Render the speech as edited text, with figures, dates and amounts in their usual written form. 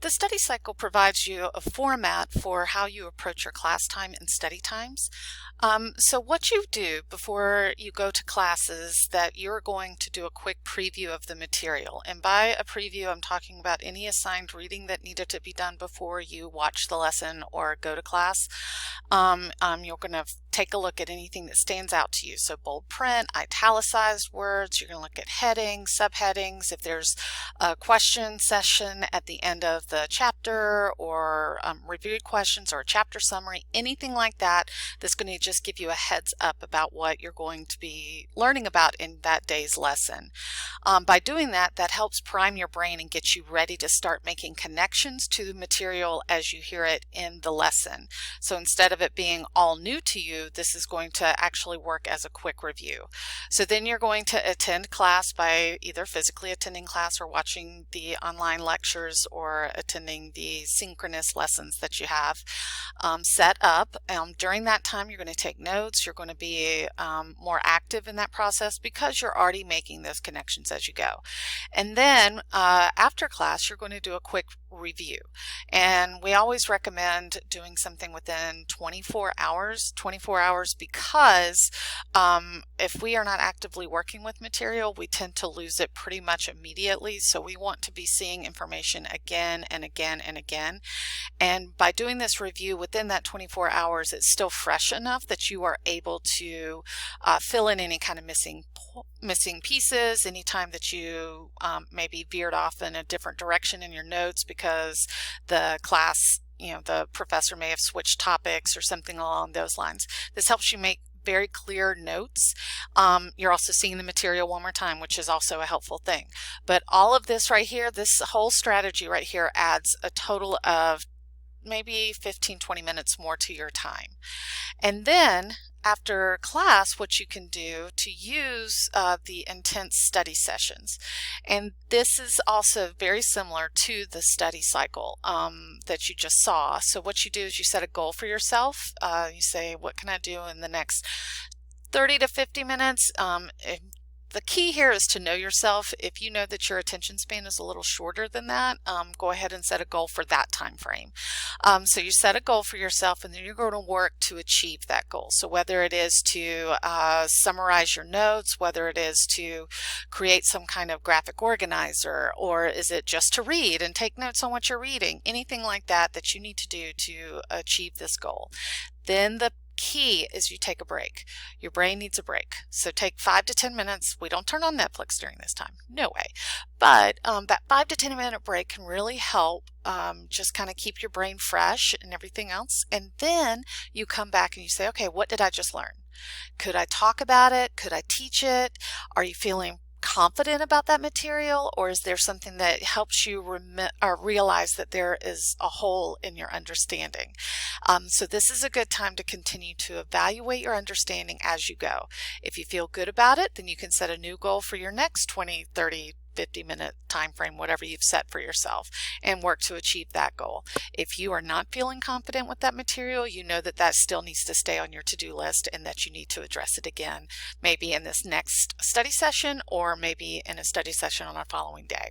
The study cycle provides you a format for how you approach your class time and study times. So what you do before you go to class is that you're going to do a quick preview of the material. And by a preview, I'm talking about any assigned reading that needed to be done before you watch the lesson or go to class. You're going to take a look at anything that stands out to you. So bold print, italicized words, you're going to look at headings, subheadings, if there's a question session at the end of the chapter or reviewed questions or a chapter summary, anything like that that's going to just give you a heads up about what you're going to be learning about in that day's lesson. By doing that, that helps prime your brain and get you ready to start making connections to the material as you hear it in the lesson. So instead of it being all new to you, this is going to actually work as a quick review. So then you're going to attend class by either physically attending class or watching the online lectures or attending the synchronous lessons that you have set up. During that time, you're going to take notes. You're going to be more active in that process because you're already making those connections as you go. And then after class, you're going to do a quick review. And we always recommend doing something within 24 hours because if we are not actively working with material, we tend to lose it pretty much immediately. So we want to be seeing information again and again and again. And by doing this review within that 24 hours, it's still fresh enough that you are able to fill in any kind of missing pieces, anytime that you maybe veered off in a different direction in your notes because the class, the professor may have switched topics or something along those lines. This helps you make very clear notes. You're also seeing the material one more time, which is also a helpful thing. But all of this right here, this whole strategy right here adds a total of maybe 15-20 minutes more to your time. And then after class, what you can do to use the intense study sessions. And this is also very similar to the study cycle that you just saw. So what you do is you set a goal for yourself. You say, what can I do in the next 30 to 50 minutes? The key here is to know yourself. If you know that your attention span is a little shorter than that, go ahead and set a goal for that time frame. So you set a goal for yourself and then you're going to work to achieve that goal. So whether it is to summarize your notes, whether it is to create some kind of graphic organizer, or is it just to read and take notes on what you're reading, anything like that that you need to do to achieve this goal. Then the key is you take a break. Your brain needs a break. So take 5 to 10 minutes. We don't turn on Netflix during this time. No way. But that 5 to 10 minute break can really help just kind of keep your brain fresh and everything else. And then you come back and you say, okay, what did I just learn? Could I talk about it? Could I teach it? Are you feeling confident about that material, or is there something that helps you realize that there is a hole in your understanding? So this is a good time to continue to evaluate your understanding as you go. If you feel good about it, then you can set a new goal for your next 20, 30, 50-minute time frame, whatever you've set for yourself, and work to achieve that goal. If you are not feeling confident with that material, you know that that still needs to stay on your to-do list and that you need to address it again, maybe in this next study session or maybe in a study session on a following day.